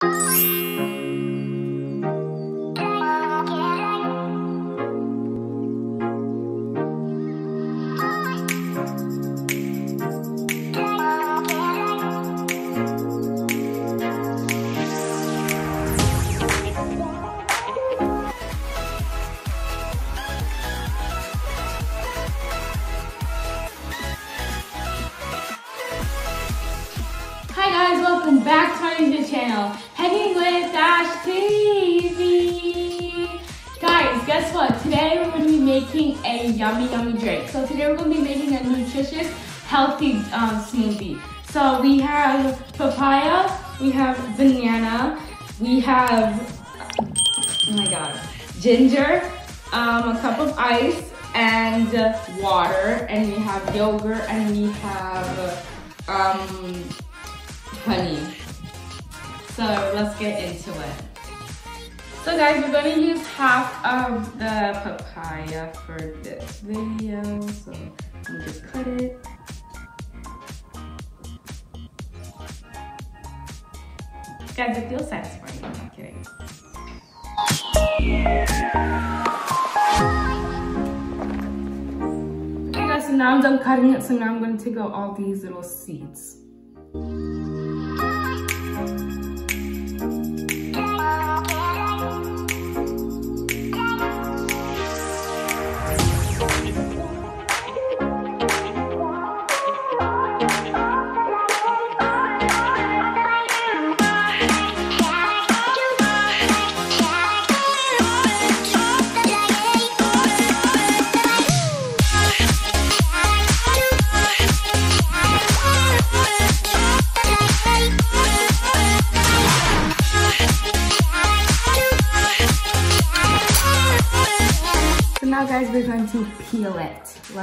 Hi guys, welcome back to our YouTube channel, Hanging with Dash TV. Guys, guess what? Today we're going to be making a yummy drink. So today we're going to be making a nutritious, healthy smoothie. So we have papaya, we have banana, we have, oh my god, ginger, a cup of ice, and water, and we have yogurt, and we have honey. So let's get into it. So guys, we're going to use half of the papaya for this video. So I'm just cut it. Guys, it feels satisfying, I'm not kidding. Okay guys, so now I'm done cutting it. So now I'm going to take out all these little seeds. Now guys, we're going to peel it. Let's go.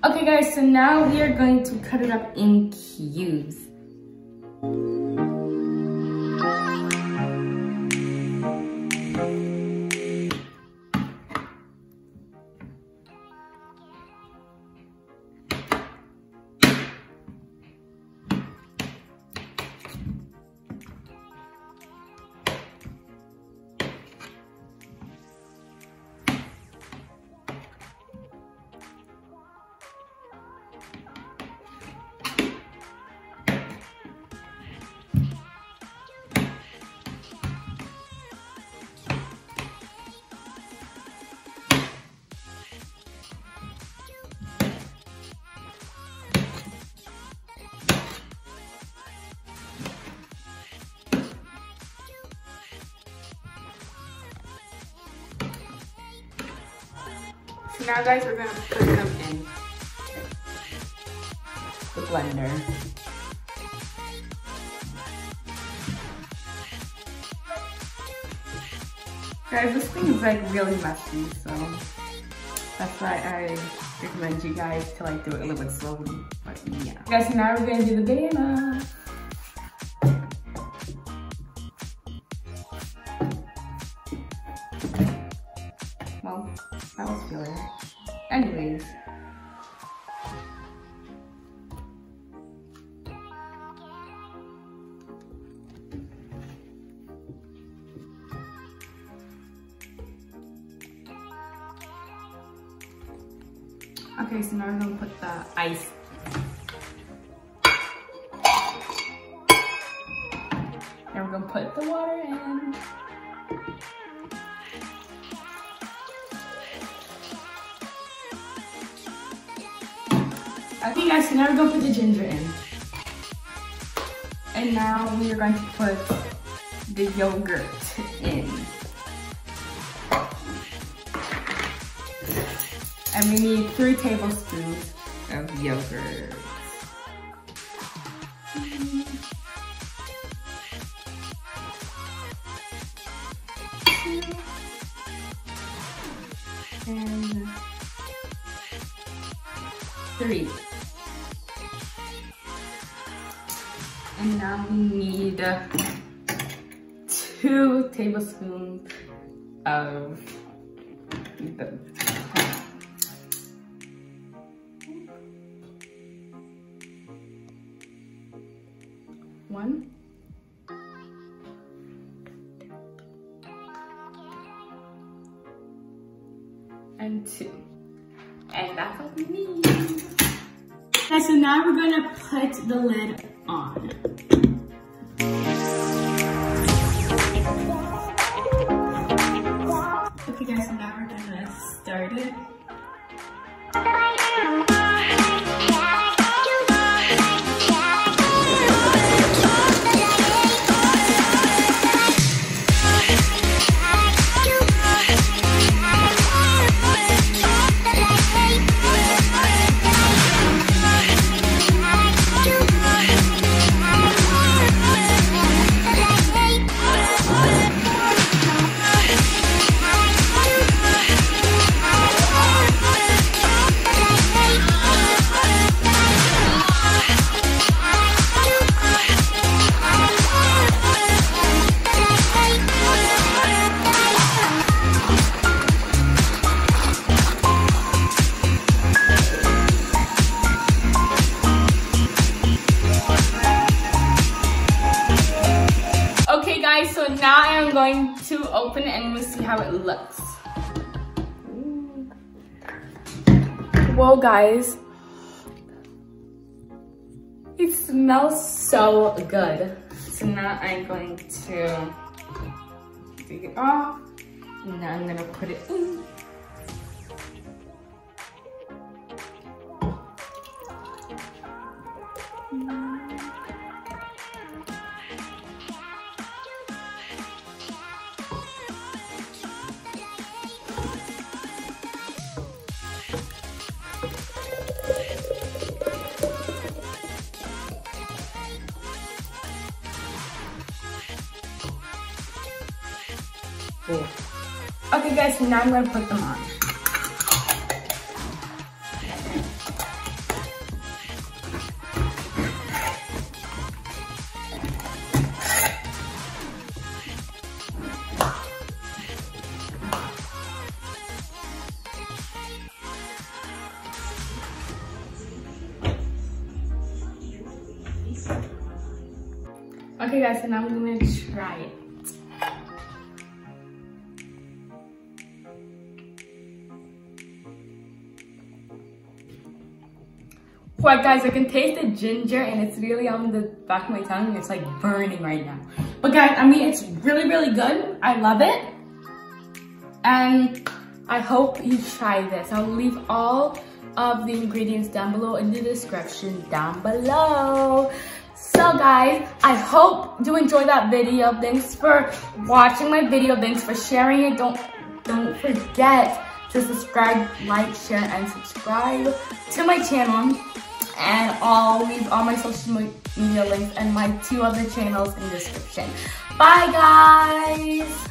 Okay guys, so now we are going to cut it up in cubes. So now guys, we're going to put them in the blender. Guys, this thing is like really messy, so that's why I recommend you guys to like do it a little bit slowly. But yeah. Guys, so now we're going to do the banana. Well, that was filler. Anyways. Okay, so now we're gonna put the ice. Now we're gonna put the water in. Okay guys, so now we're going to put the ginger in. And now we are going to put the yogurt in. And we need 3 tablespoons of yogurt. And 3. And And now we need 2 tablespoons of the 1 and 2, and that's what we need. Okay, so now we're gonna put the lid on. Okay guys, so now we're gonna start it. So now I am going to open it and we'll see how it looks. Ooh. Whoa guys, it smells so good. So now I'm going to take it off and now I'm gonna put it in. Okay guys, so now I'm gonna put them on. Okay guys, so now I'm gonna try it. What guys, I can taste the ginger and it's really on the back of my tongue and it's like burning right now. But guys, I mean, it's really, really good. I love it. And I hope you try this. I'll leave all of the ingredients down below in the description down below. So guys, I hope you enjoyed that video. Thanks for watching my video. Thanks for sharing it. Don't forget to subscribe, like, share, and subscribe to my channel. And I'll leave all my social media links and my 2 other channels in the description. Bye guys!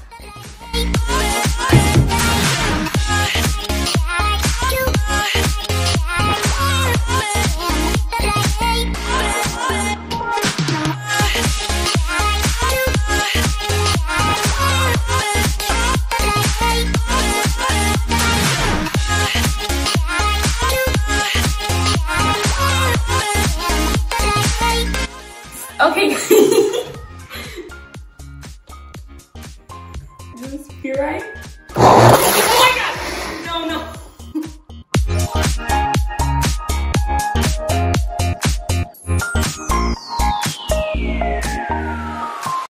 Okay, is this pure right?